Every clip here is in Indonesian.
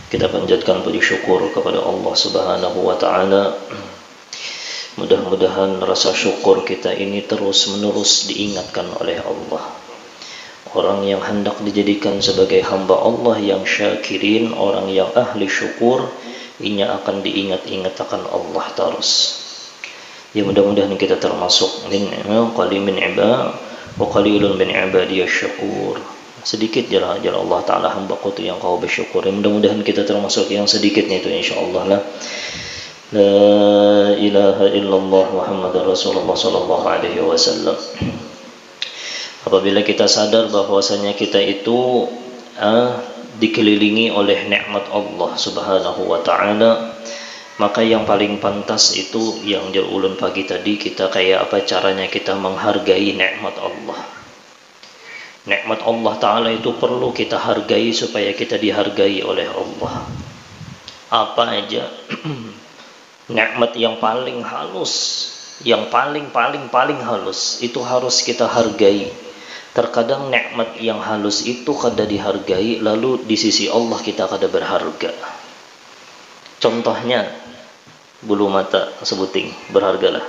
Kita panjatkan puji syukur kepada Allah Subhanahu wa taala. Mudah-mudahan rasa syukur kita ini terus-menerus diingatkan oleh Allah. Orang yang hendak dijadikan sebagai hamba Allah yang syakirin, orang yang ahli syukur, ini akan diingat-ingat akan Allah terus. Ya, mudah-mudahan kita termasuk min qalilun min ibadiyasy syakur. Sedikit jalan Allah Ta'ala hambaku itu yang kau bersyukur. Mudah-mudahan kita termasuk yang sedikitnya itu insyaAllah lah. La ilaha illallah Muhammadur Rasulullah sallallahu alaihi wasallam. Apabila kita sadar bahwasanya kita itu dikelilingi oleh nikmat Allah Subhanahu wa taala, maka yang paling pantas itu yang di ulun pagi tadi, kita kayak apa caranya kita menghargai nikmat Allah. Nikmat Allah Ta'ala itu perlu kita hargai supaya kita dihargai oleh Allah. Apa aja nikmat yang paling halus, yang paling halus itu harus kita hargai. Terkadang nikmat yang halus itu kada dihargai, lalu di sisi Allah kita kada berharga. Contohnya bulu mata sebuting, berhargalah.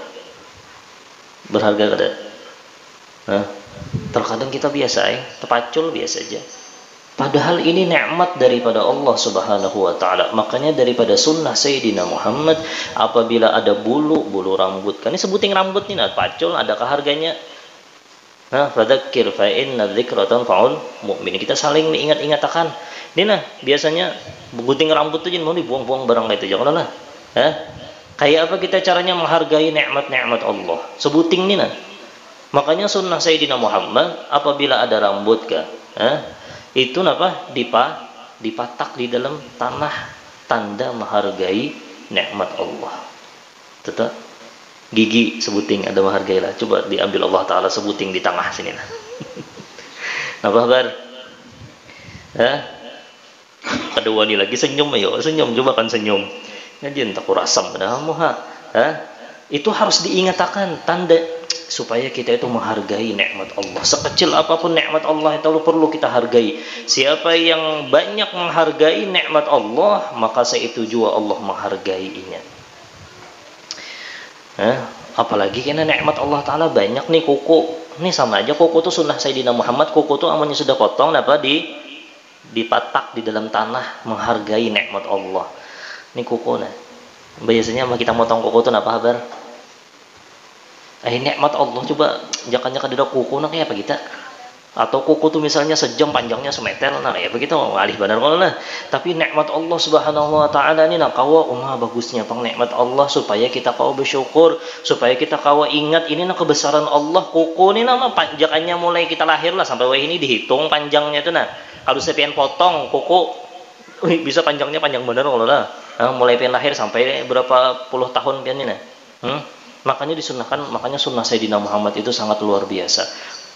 Berharga kada? Terkadang kita biasa terpacul biasa aja. Padahal ini nikmat daripada Allah Subhanahu wa taala. Makanya daripada sunnah Sayyidina Muhammad, apabila ada bulu rambut, kan ini sebuting rambut nih pacul, adakah harganya? Fadzakir fa inna dzikra tanfa'ul mu'min. Kita saling ingat-ingatakan. Ini biasanya gunting rambut tuh mau dibuang-buang barang itu jangan lah. Kayak apa kita caranya menghargai nikmat-nikmat Allah? Sebuting nih Makanya sunnah Sayyidina Muhammad, apabila ada rambut itu dipatak di dalam tanah, tanda menghargai nikmat Allah. Tetap gigi sebuting ada menghargailah. Coba diambil Allah Ta'ala sebuting di tengah sini Napa kabar? Kedua ini lagi senyum, ayo senyum, coba kan senyum. Ngajian tak kurasam padamu itu harus diingatkan tanda supaya kita itu menghargai nikmat Allah. Sekecil apapun nikmat Allah itu perlu kita hargai. Siapa yang banyak menghargai nikmat Allah, maka itu juga Allah menghargainya. Apalagi karena nikmat Allah Ta'ala banyak nih kuku. Ini sama aja kuku itu sunnah Sayyidina Muhammad. Kuku itu amannya sudah potong, dipatak di dalam tanah, menghargai nikmat Allah. Ini kuku biasanya kita motong kuku itu apa kabar? Nikmat Allah, coba jangan ada kuku kayak apa kita? Atau kuku tuh misalnya sejam panjangnya semeter ya begitu alih benar kalau tapi nikmat Allah Subhanahu wa taala ini kawa bagusnya pang nikmat Allah supaya kita kawa bersyukur, supaya kita kawa ingat ini kebesaran Allah. Kuku ini panjangannya mulai kita lahir lah sampai ini dihitung panjangnya itu kalau saya pengen potong kuku bisa panjangnya panjang benar kalau mulai pengen lahir sampai berapa puluh tahun pian ini Makanya disunahkan, makanya sunnah Sayyidina Muhammad itu sangat luar biasa.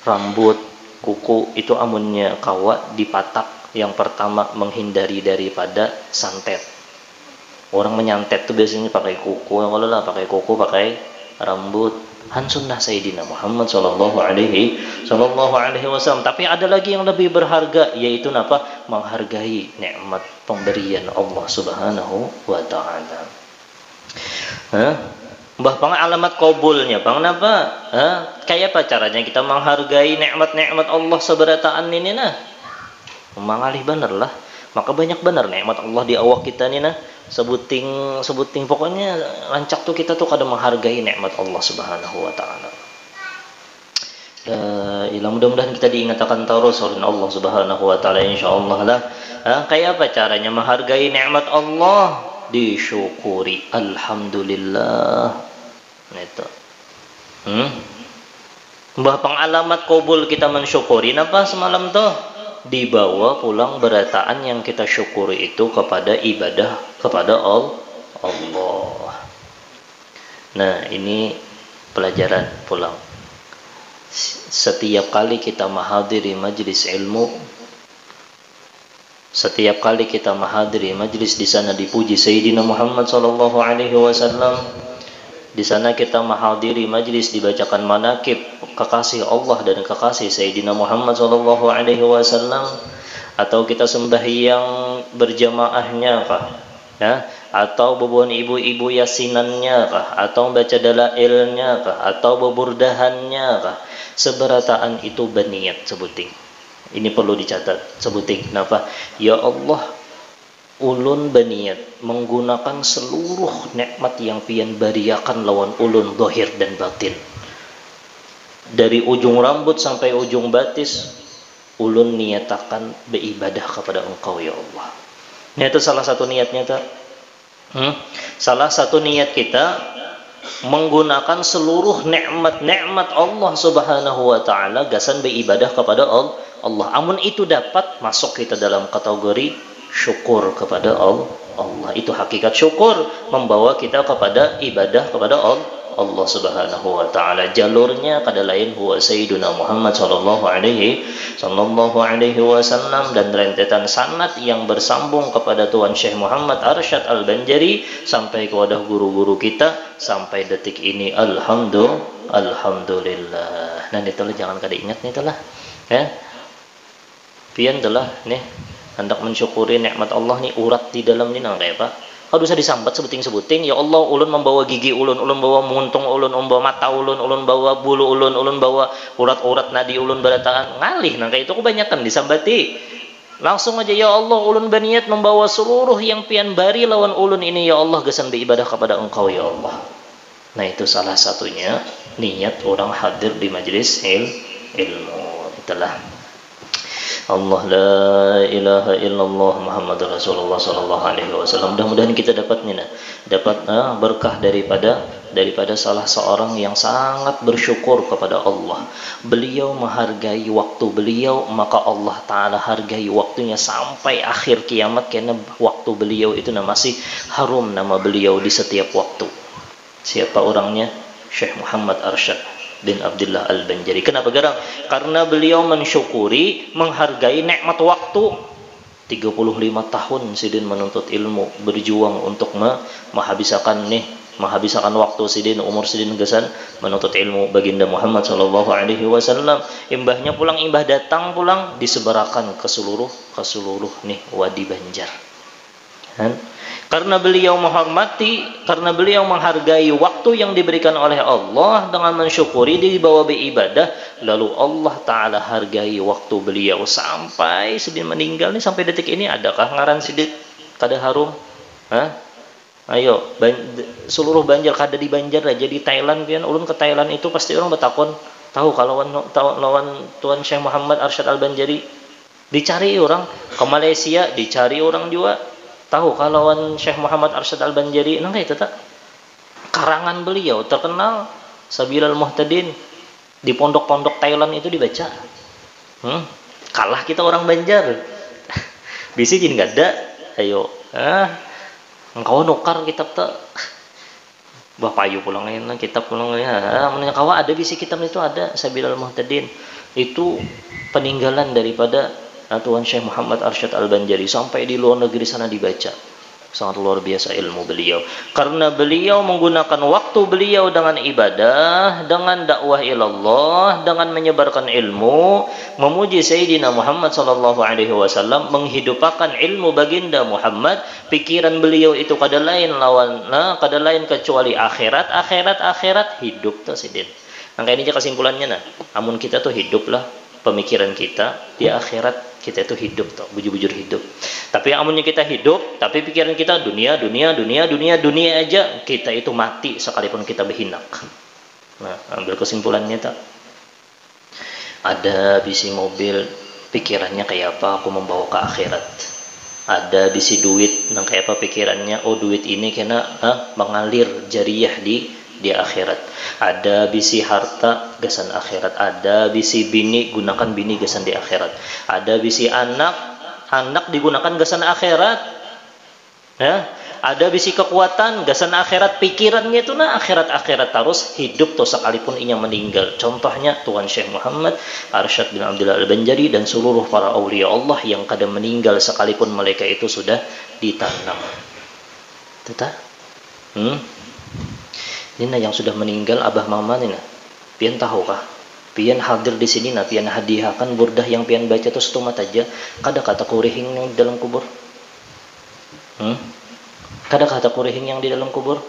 Rambut, kuku itu amunnya kawa dipatak, yang pertama menghindari daripada santet. Orang menyantet tuh biasanya pakai kuku, kalau pakai kuku, pakai rambut. Han sunnah Sayyidina Muhammad sallallahu alaihi wasallam. Tapi ada lagi yang lebih berharga, yaitu menghargai nikmat pemberian Allah Subhanahu wa taala. Pang alamat kabulnya, pang kayak apa caranya kita menghargai nikmat-nikmat Allah seberataan ini mengalih bener lah. Maka banyak bener nikmat Allah di awak kita nih sebuting pokoknya lancak tuh kita tuh kadang menghargai nikmat Allah Subhanahu wa taala. Mudah-mudahan kita diingatkan terus oleh Allah Subhanahu wa taala insyaallah lah. Kayak apa caranya menghargai nikmat Allah? Disyukuri, alhamdulillah. Itu pengalamat kabul kita mensyukuri semalam tuh dibawa pulang berataan yang kita syukuri itu kepada ibadah kepada Allah. Ini pelajaran pulang. Setiap kali kita menghadiri majlis ilmu, setiap kali kita menghadiri majlis di sana dipuji Sayyidina Muhammad sallallahu alaihi wasallam, di sana kita menghadiri majlis dibacakan manaqib kekasih Allah dan kekasih Sayyidina Muhammad sallallahu alaihi wasallam, atau kita sembahyang berjamaahnya kah, ya, atau bebuan ibu-ibu yasinannya kah, atau baca dalailnya kah, atau beburdahannya kah, seberataan itu berniat sebuting. Ini perlu dicatat sebuting. Kenapa? Ya Allah, ulun berniat menggunakan seluruh nikmat yang pian bariakan lawan ulun zahir dan batin. Dari ujung rambut sampai ujung batis, ulun niatakan beribadah kepada Engkau ya Allah. Ini itu salah satu niatnya tak? Salah satu niat kita menggunakan seluruh nikmat-nikmat Allah Subhanahu wa taala gasan beribadah kepada Allah. Amun itu dapat masuk kita dalam kategori syukur kepada Allah. Itu hakikat syukur, membawa kita kepada ibadah kepada Allah Subhanahu wa taala. Jalurnya kada lain huwa sayyiduna Muhammad sallallahu alaihi wasallam, dan rentetan sanad yang bersambung kepada Tuan Syekh Muhammad Arsyad Al-Banjari sampai kepada guru-guru kita sampai detik ini. Alhamdulillah. Nah itulah, jangan kada ingat nih telah ya. Pian telah nih hendak mensyukuri nikmat Allah nih, urat di dalam ni nang kayak apa? Kalau bisa disambat sebuting-sebuting, ya Allah, ulun membawa gigi ulun bawa muntung ulun bawa mata ulun bawa bulu ulun bawa urat-urat nadi ulun berataan ngalih nang kayak itu kebanyakan disambati. Langsung aja, ya Allah, ulun berniat membawa seluruh yang pian bari lawan ulun ini, ya Allah, gesan beribadah kepada Engkau ya Allah. Nah itu salah satunya niat orang hadir di majelis ilmu. Itulah Allah la ilaha illallah Muhammad Rasulullah sallallahu alaihi wasallam. Mudah-mudahan kita dapat berkah daripada salah seorang yang sangat bersyukur kepada Allah. Beliau menghargai waktu beliau, maka Allah taala hargai waktunya sampai akhir kiamat, karena waktu beliau itu masih harum nama beliau di setiap waktu. Siapa orangnya? Syekh Muhammad Arsyad bin Abdullah Al-Banjari. Kenapa garang? Karena beliau mensyukuri, menghargai nikmat waktu. 35 tahun sidin menuntut ilmu, berjuang untuk menghabiskan waktu sidin, umur sidin gesan menuntut ilmu baginda Muhammad sallallahu alaihi wasallam. Imbahnya pulang, imbah datang pulang disebarakan ke seluruh nih wadi Banjar. Karena beliau menghormati, karena beliau menghargai waktu yang diberikan oleh Allah dengan mensyukuri dibawa beribadah, lalu Allah taala hargai waktu beliau sampai sedih meninggal nih, sampai detik ini. Adakah ngaran sidik kada harum? Ayo, seluruh Banjar kada di Banjar aja, di Thailand kan, ulun ke Thailand itu pasti orang bertakon, tahu kalau lawan Tuan Syekh Muhammad Arsyad Al-Banjari, dicari orang. Ke Malaysia dicari orang juga. Tahu kalau Syekh Muhammad Arsyad Al-Banjari, nang itu tak? Karangan beliau terkenal Sabilal Muhtadin di pondok-pondok Thailand itu dibaca. Kalah kita orang Banjar. Bisi jin gada. Ayo, engkau nukar kitab tak? Bapayu pulangin kitab pulangnya. Menanya kawa ada bisi kitab itu ada Sabilal Muhtadin. Itu peninggalan daripada Tuan Syekh Muhammad Arsyad Al-Banjari, sampai di luar negeri sana dibaca. Sangat luar biasa ilmu beliau. Karena beliau menggunakan waktu beliau dengan ibadah, dengan dakwah ilallah, dengan menyebarkan ilmu, memuji Sayyidina Muhammad sallallahu alaihi wasallam, menghidupkan ilmu baginda Muhammad. Pikiran beliau itu kada lain kecuali akhirat hidup tuh sidin. Angka ini aja kesimpulannya amun kita tuh hiduplah pemikiran kita di akhirat, kita itu hidup toh, bujur-bujur hidup. Tapi amunnya kita hidup, tapi pikiran kita dunia aja, kita itu mati sekalipun kita berhinak. Nah, ambil kesimpulannya tak? Ada bisi mobil, pikirannya kayak apa, aku membawa ke akhirat. Ada bisi duit, nang kayak apa pikirannya, oh duit ini kena mengalir jariah di akhirat. Ada bisi harta gasan akhirat, ada bisi bini, gunakan bini gasan di akhirat, ada bisi anak digunakan gasan akhirat ya, ada bisi kekuatan gasan akhirat. Pikirannya itu akhirat terus hidup tuh sekalipun inya meninggal. Contohnya Tuan Syekh Muhammad Arsyad bin Abdullah Al-Banjari dan seluruh para aulia Allah yang kadang meninggal sekalipun mereka itu sudah ditanam. Tetap ini yang sudah meninggal abah mama nih pian tahu kah Pian hadir di sini nah pian hadiahkan burdah yang pian baca itu setumat aja kada kata kurihing yang di dalam kubur. Kada kata kurihing yang di dalam kubur.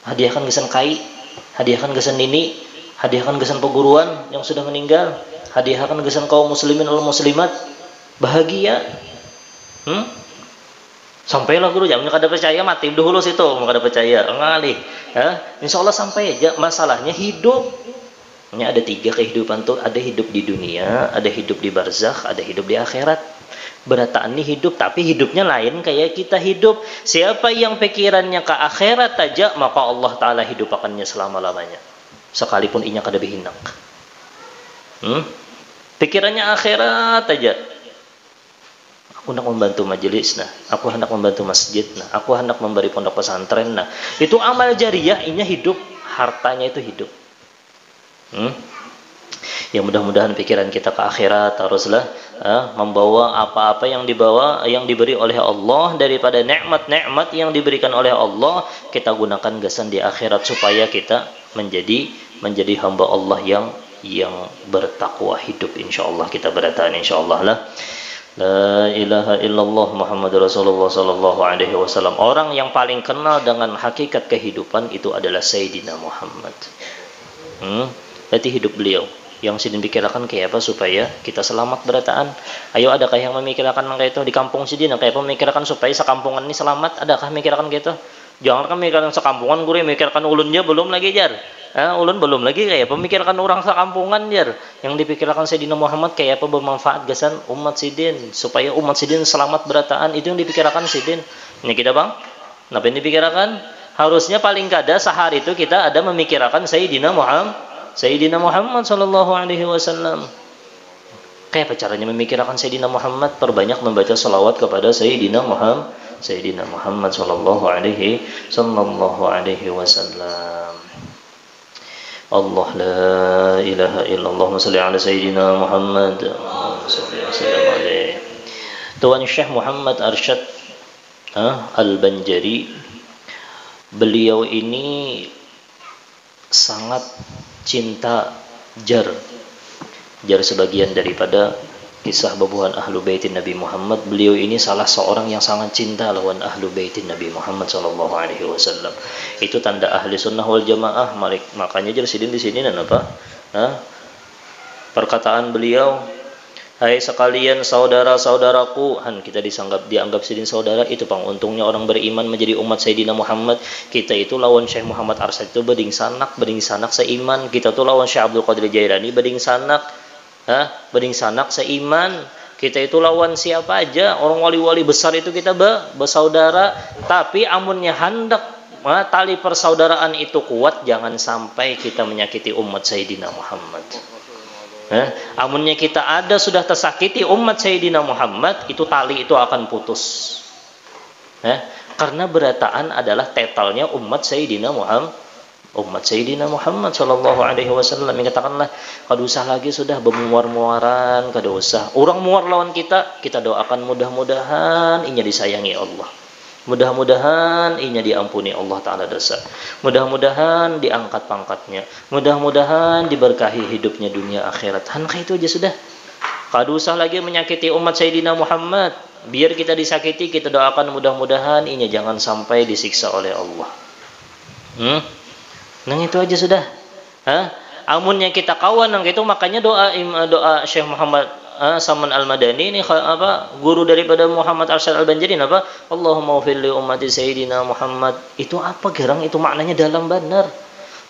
Hadiahkan gesan kai, hadiahkan gesan nini, hadiahkan gesan peguruan yang sudah meninggal, hadiahkan gesan kaum muslimin wal muslimat. Bahagia. Sampailah guru jamnya kada percaya mati dulu situ kada percaya ngalih. Insya Allah sampai aja. Masalahnya hidup. Ini ada 3 kehidupan tuh, ada hidup di dunia, ada hidup di barzakh, ada hidup di akhirat. Berataan ini hidup, tapi hidupnya lain kayak kita hidup. Siapa yang pikirannya ke akhirat aja, maka Allah Ta'ala hidupakannya selama-lamanya. Sekalipun inya kada bihinak. Pikirannya akhirat aja. Aku hendak membantu majelis, nah. Aku hendak membantu masjid, nah. Aku hendak memberi pondok pesantren, nah. Itu amal jariah, inya hidup. Hartanya itu hidup. Ya mudah-mudahan pikiran kita ke akhirat haruslah membawa apa-apa yang diberi oleh Allah daripada nikmat-nikmat yang diberikan oleh Allah, kita gunakan gasan di akhirat supaya kita menjadi hamba Allah yang bertakwa hidup, insyaallah. Kita berataan insyaallah lah. La ilaha illallah Muhammadur Rasulullah sallallahu alaihi wasallam. Orang yang paling kenal dengan hakikat kehidupan itu adalah Sayyidina Muhammad. Berarti hidup beliau yang sidin pikirkan kayak apa supaya kita selamat berataan. Ayo, adakah yang memikirkan kayak itu di kampung sidin? Kayak apa memikirkan supaya sekampungan ini selamat? Adakah memikirkan gitu? Jangan kan memikirkan sekampungan, guru memikirkan ulunnya belum lagi jar. Ulun belum lagi kayak pemikirkan orang sekampungan jar. Yang dipikirkan Sayyidina Muhammad kayak apa bermanfaat gasan umat sidin supaya umat sidin selamat berataan, itu yang dipikirkan sidin. Ini kita bang, apa yang dipikirkan? Harusnya paling kada sehari itu kita ada memikirkan Sayyidina Muhammad sallallahu alaihi wasallam. Kayak apa caranya memikirkan Sayyidina Muhammad? Perbanyak membaca salawat kepada Sayyidina Muhammad sallallahu alaihi wasallam. Allah la ilaha illallah salli ala Sayyidina Muhammad sallallahu alaihi. Tuan Syekh Muhammad Arsyad Al-Banjari, beliau ini sangat cinta jar sebagian daripada kisah babuhan ahlu baitin Nabi Muhammad. Beliau ini salah seorang yang sangat cinta lawan ahlu baitin Nabi Muhammad sallallahu alaihi wasallam. Itu tanda ahli sunnah wal jamaah. Makanya jar sidin di sini dan apa? Perkataan beliau, hai sekalian saudara-saudaraku, kita dianggap sidin saudara. Itu pang untungnya orang beriman menjadi umat Sayyidina Muhammad. Kita itu lawan Syekh Muhammad Arsyad itu beding sanak seiman. Kita tuh lawan Syekh Abdul Qadir Jailani beding sanak seiman. Kita itu lawan siapa aja, orang wali-wali besar itu kita bersaudara. Tapi amunnya hendak tali persaudaraan itu kuat, jangan sampai kita menyakiti umat Sayyidina Muhammad. Amunnya kita ada sudah tersakiti umat Sayyidina Muhammad, itu tali itu akan putus. Karena berataan adalah tetalnya umat Sayyidina Muhammad sallallahu alaihi wasallam. Katakanlah kada usah lagi sudah bermuar-muaran, kada usah. Orang muar lawan kita doakan mudah-mudahan inya disayangi Allah. Mudah-mudahan inya diampuni Allah Ta'ala dosa. Mudah-mudahan diangkat pangkatnya. Mudah-mudahan diberkahi hidupnya dunia akhirat. Itu aja sudah. Kada usah lagi menyakiti umat Sayyidina Muhammad. Biar kita disakiti, kita doakan mudah-mudahan inya jangan sampai disiksa oleh Allah. Itu aja sudah. Amunnya kita kawan itu, makanya doa Syekh Muhammad Saman Al-Madani ini guru daripada Muhammad Arsyad Al-Banjari apa? Allahumma ufir li ummati Sayyidina Muhammad. Itu apa gerang? Itu maknanya dalam benar.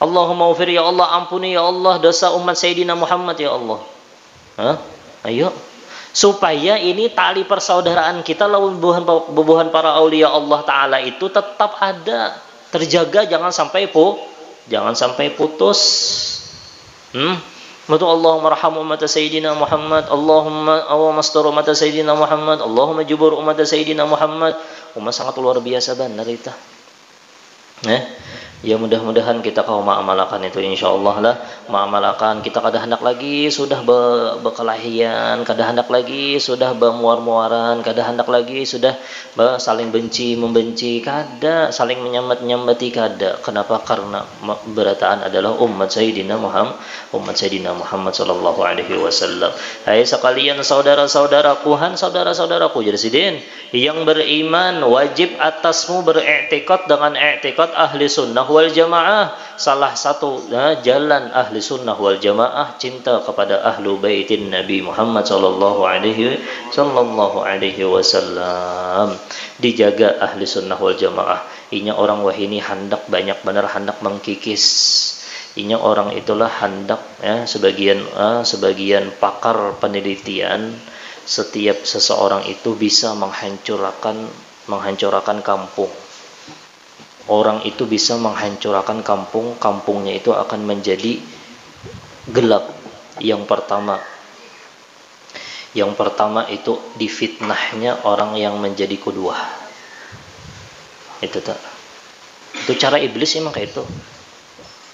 Allahumma ufir, ya Allah ampuni ya Allah dosa umat Sayyidina Muhammad ya Allah. Ayo. Supaya ini tali persaudaraan kita lawan bubuhan para aulia Allah Ta'ala itu tetap ada, terjaga, jangan sampai putus. Allahumma raham umat Sayyidina Muhammad, Allahumma mastur umat Sayyidina Muhammad, Allahumma jubur umat Sayyidina Muhammad. Umat sangat luar biasa benar itu. Ya mudah-mudahan kita kau ma'amalakan itu insyaallah lah, ma'amalakan kita kada hendak lagi sudah bekelahian, kada hendak lagi sudah bermuar-muaran, kada hendak lagi sudah saling benci membenci, kada saling menyambat-nyambati, kada. Kenapa? Karena berataan adalah umat Sayyidina Muhammad sallallahu alaihi wasallam. Hai sekalian saudara-saudaraku, saudara-saudaraku jadi sidin yang beriman, wajib atasmu beriktikad dengan iktikad ahli sunnah wal jamaah. Salah satu jalan ahli sunnah wal jamaah cinta kepada ahlu baitin Nabi Muhammad sallallahu alaihi wasallam. Dijaga ahli sunnah wal jamaah. Inya orang wahini hendak banyak benar hendak mengkikis. Inya orang itulah hendak sebagian pakar penelitian, setiap seseorang itu bisa menghancurkan kampung. Orang itu bisa menghancurkan kampung, kampungnya itu akan menjadi gelap. Yang pertama itu difitnahnya orang yang menjadi kedua. Itu tak. Itu cara iblis emang kayak itu.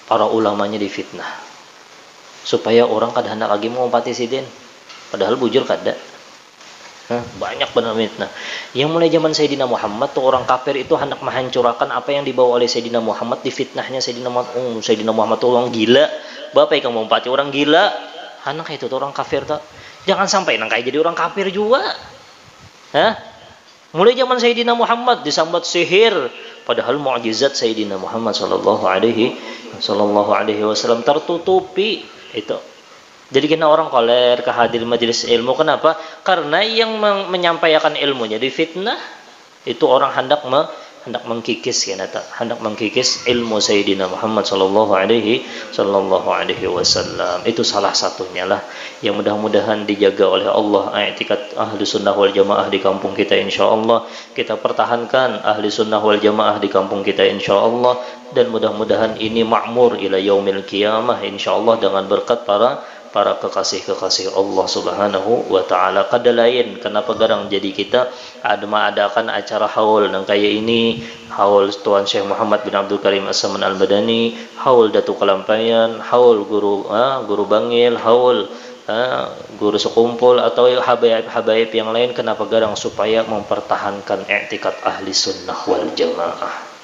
Para ulamanya difitnah. Supaya orang kada hendak lagi mengumpati sidin. Padahal bujur kada. Banyak benar fitnah. Yang mulai zaman Sayyidina Muhammad tuh orang kafir itu hendak menghancurkan apa yang dibawa oleh Sayyidina Muhammad, difitnahnya Sayyidina Muhammad tuh orang gila. Bapak yang mengumpati orang gila, anak itu tuh orang kafir tuh. Jangan sampai nang kayak jadi orang kafir juga. Mulai zaman Sayyidina Muhammad disambat sihir, padahal mukjizat Sayyidina Muhammad sallallahu alaihi wasallam tertutupi itu. Jadi kena orang koler ke hadir majelis ilmu. Kenapa? Karena yang menyampaikan ilmunya difitnah, itu orang hendak mengkikis hendak mengkikis ilmu Sayyidina Muhammad sallallahu alaihi wasallam. Itu salah satunya lah yang mudah-mudahan dijaga oleh Allah. I'tikad ahli sunnah wal jamaah di kampung kita insyaallah. Kita pertahankan ahli sunnah wal jamaah di kampung kita insyaallah, dan mudah-mudahan ini makmur ila yaumil qiyamah insyaallah dengan berkat para kekasih-kekasih Allah Subhanahu wa taala. Kada lain kenapa garang jadi kita mengadakan acara haul nang kayak ini, haul Tuan Syekh Muhammad bin Abdul Karim As-Saman Al-Badani, haul Datuk Kalampayan, haul guru Bangil, haul guru sekumpul atau habaib yang lain. Kenapa garang? Supaya mempertahankan i'tikad ahli sunnah wal jamaah.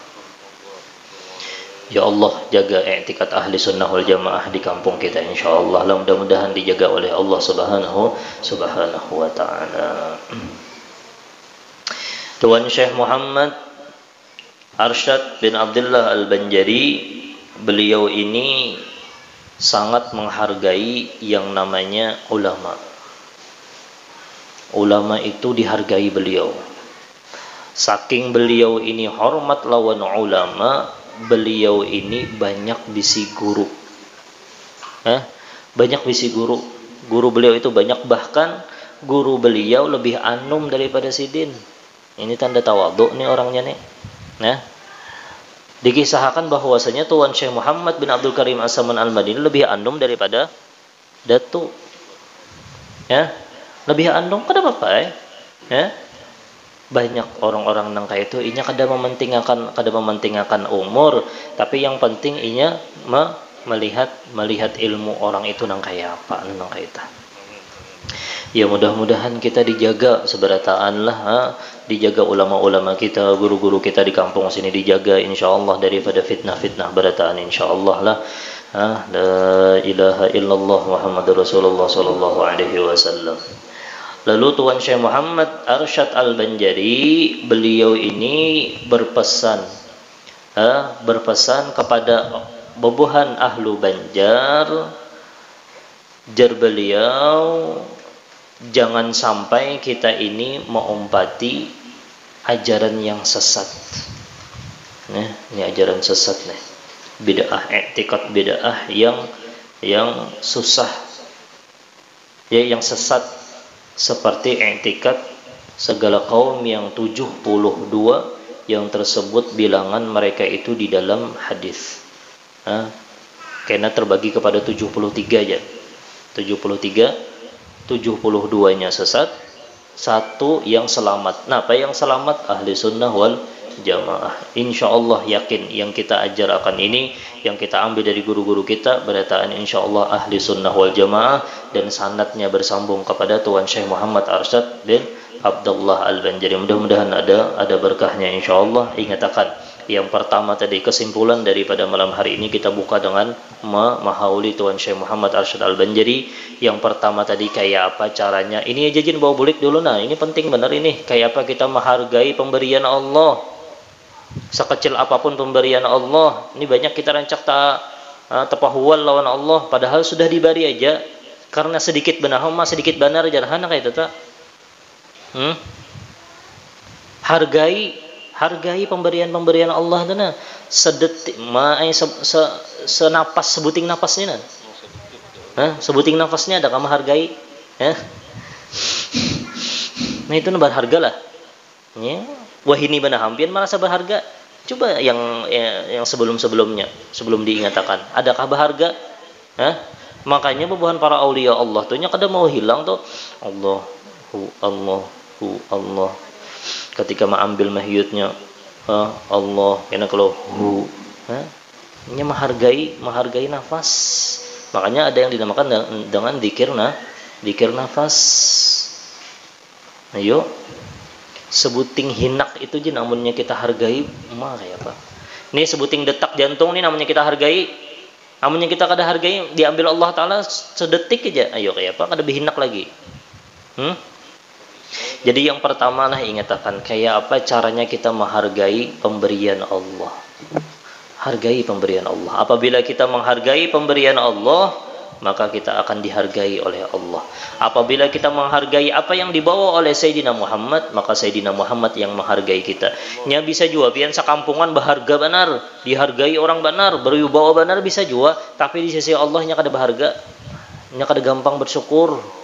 Ya Allah, jaga i'tikad ahli sunnah wal jamaah di kampung kita insyaallah. Mudah-mudahan dijaga oleh Allah subhanahu wa ta'ala. Tuan Syekh Muhammad Arsyad bin Abdullah Al-Banjari, beliau ini sangat menghargai yang namanya ulama. Ulama itu dihargai beliau. Saking beliau ini hormat lawan ulama, beliau ini banyak bisi guru. Banyak bisi guru. Guru beliau itu banyak, bahkan guru beliau lebih anum daripada sidin. Ini tanda tawadhu nih orangnya nih. Dikisahkan bahwasanya Tuan Syekh Muhammad bin Abdul Karim As-Saman Al-Madini lebih anum daripada Datu. Lebih anum kenapa Pak? Banyak orang-orang nang kayak itu inya kada mementingkan umur, tapi yang penting inya melihat ilmu orang itu nang kayak apa nang kayak itu. Ya mudah-mudahan kita dijaga seberataan lah, dijaga ulama-ulama kita, guru-guru kita di kampung sini dijaga insyaallah daripada fitnah-fitnah berataan insyaallah lah. La ilaha illallah Muhammadur Rasulullah sallallahu alaihi wasallam. Lalu Tuan Syekh Muhammad Arsyad Al-Banjari, beliau ini berpesan kepada bobohan ahlu Banjar. Jar beliau, jangan sampai kita ini mengumpati ajaran yang sesat. Ini ajaran sesat nih. Bid'ah, i'tikad bid'ah yang susah. Yang sesat. Seperti i'tikad segala kaum yang 72 yang tersebut bilangan mereka itu di dalam hadis. Karena terbagi kepada 73 aja. 72-nya sesat, satu yang selamat. Nah, apa yang selamat? Ahli sunnah wal jamaah. Insya Allah yakin yang kita ajarkan ini, yang kita ambil dari guru-guru kita, berataan insya Allah ahli sunnah wal jamaah, dan sanadnya bersambung kepada Tuan Syekh Muhammad Arsyad bin Abdullah Al-Banjari. Mudah-mudahan ada berkahnya insya Allah. Ingatkan yang pertama tadi, kesimpulan daripada malam hari ini kita buka dengan memahauli Tuan Syekh Muhammad Arsyad Al-Banjari. Yang pertama tadi kayak apa caranya, ini aja jin bawa bulik dulu. Nah ini penting benar ini, kayak apa kita menghargai pemberian Allah, sekecil apapun pemberian Allah. Ini banyak kita rancak tapahual lawan Allah, padahal sudah diberi aja karena sedikit benar mah sedikit benar jarhana kayak itu tak. Hargai pemberian Allah tu nah. Sedetik senapas sebuting napasnya nah. Sebuting napasnya ada kamu hargai. Nah itu berharga lah. Ya. Wah ini benar hampir merasa berharga. Coba yang sebelum-sebelumnya, sebelum diingatkan, adakah berharga? Makanya bebuhan para aulia Allah tuh nya kada mau hilang tuh Allah. Ketika mengambil mahyutnya Allah, karena kalau nya menghargai nafas. Makanya ada yang dinamakan dengan zikir nafas. Ayo, sebuting hinak itu je namunnya kita hargai, mah kayak apa? Nih sebuting detak jantung nih namanya kita hargai. Namunnya kita kada hargai, diambil Allah Taala sedetik aja. Ayo kayak apa? Kada berhinak lagi. Jadi yang pertama lah ingatkan kayak apa caranya kita menghargai pemberian Allah. Hargai pemberian Allah. Apabila kita menghargai pemberian Allah, maka kita akan dihargai oleh Allah. Apabila kita menghargai apa yang dibawa oleh Sayyidina Muhammad, maka Sayyidina Muhammad yang menghargai kita. Nya bisa juga pian sakampungan berharga benar, dihargai orang benar, berwibawa benar bisa juga, tapi di sisi Allah nya kada berharga. Nya kada gampang bersyukur.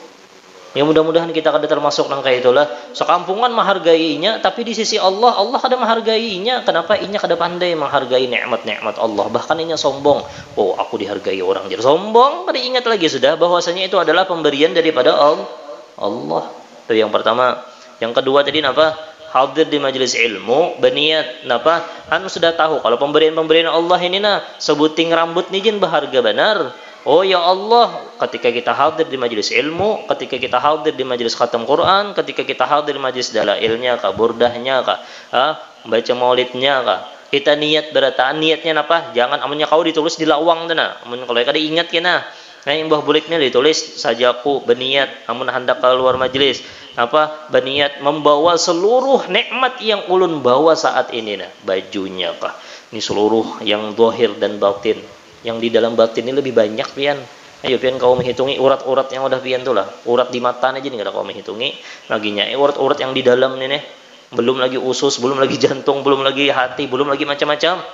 Ya mudah-mudahan kita kada termasuk nang kayak itulah. Sekampungan menghargainya, tapi di sisi Allah kada menghargainya. Kenapa? Inya kada pandai menghargai nikmat-nikmat Allah. Bahkan inya sombong. Oh, aku dihargai orang jadi sombong. Kada ingat lagi sudah bahwasanya itu adalah pemberian daripada Allah. Itu yang pertama. Yang kedua tadi apa? Hadir di majelis ilmu, berniat napa? Sudah tahu kalau pemberian-pemberian Allah ini sebuting rambut nih jin berharga benar. Oh ya Allah, ketika kita hadir di majelis ilmu, ketika kita hadir di majelis khatam Quran, ketika kita hadir di majelis dalailnya kah, burdahnya kah, baca maulidnya kah, kita niat berataan, niatnya apa? Jangan amunnya kau ditulis di lawang dana. Amun kalau kada ingat kena. Nah yang bah buliknya ditulis sajaku berniat amun hendak keluar majelis berniat membawa seluruh nikmat yang ulun bawa saat ini bajunya kah. Ini seluruh yang zahir dan batin. Yang di dalam batin ini lebih banyak pian. Ayo pian kau menghitungi urat-urat yang udah pian tuh lah. Urat di mata aja nih kada kau menghitungi. Laginya urat-urat yang di dalam nih. Belum lagi usus, belum lagi jantung, belum lagi hati, belum lagi macam-macam.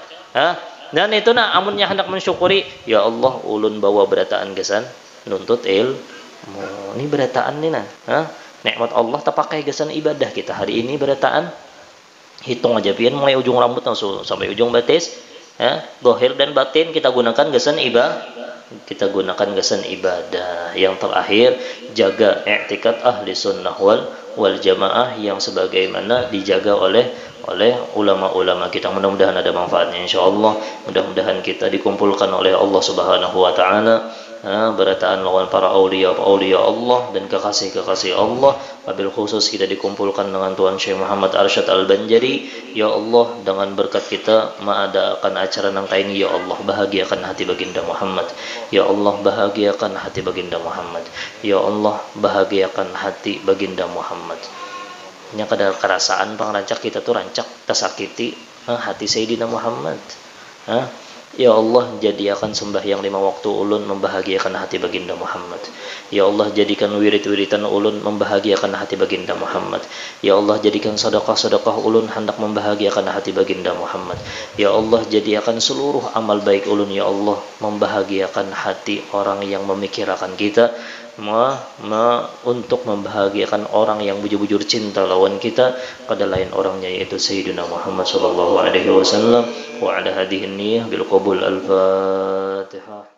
Dan itu amunnya hendak mensyukuri, ya Allah ulun bawa berataan gesan nuntut ilmu. Ini berataan nih nikmat Allah terpakai gesan ibadah kita hari ini berataan. Hitung aja pian mulai ujung rambut langsung sampai ujung batis. Zahir dan batin kita gunakan gesan ibadah. Yang terakhir jaga i'tikad ahli sunnah wal jamaah yang sebagaimana dijaga oleh ulama-ulama kita. Mudah-mudahan ada manfaatnya insyaallah. Mudah-mudahan kita dikumpulkan oleh Allah Subhanahu wa taala berataan lawan para aulia Allah dan kekasih-kekasih Allah. Wabil khusus kita dikumpulkan dengan Tuan Syekh Muhammad Arsyad Al-Banjari. Ya Allah, dengan berkat kita mengadakan acara nang kaini, ya Allah bahagiakan hati baginda Muhammad. Ya Allah bahagiakan hati baginda Muhammad. Ya Allah bahagiakan hati baginda Muhammad. Nya kada kerasaan pangrancak kita tuh rancak tersakiti hati Sayyidina Muhammad. Ya Allah jadikan sembahyang 5 waktu ulun membahagiakan hati baginda Muhammad. Ya Allah jadikan wirid-wiridan ulun membahagiakan hati baginda Muhammad. Ya Allah jadikan sedekah-sedekah ulun hendak membahagiakan hati baginda Muhammad. Ya Allah jadikan seluruh amal baik ulun ya Allah membahagiakan hati orang yang memikirkan kita. Untuk membahagiakan orang yang bujur-bujur cinta lawan kita pada lain orangnya yaitu Sayyidina Muhammad sallallahu alaihi wasallam wa ala hadhihi niyyah bil qabul al-Fatihah.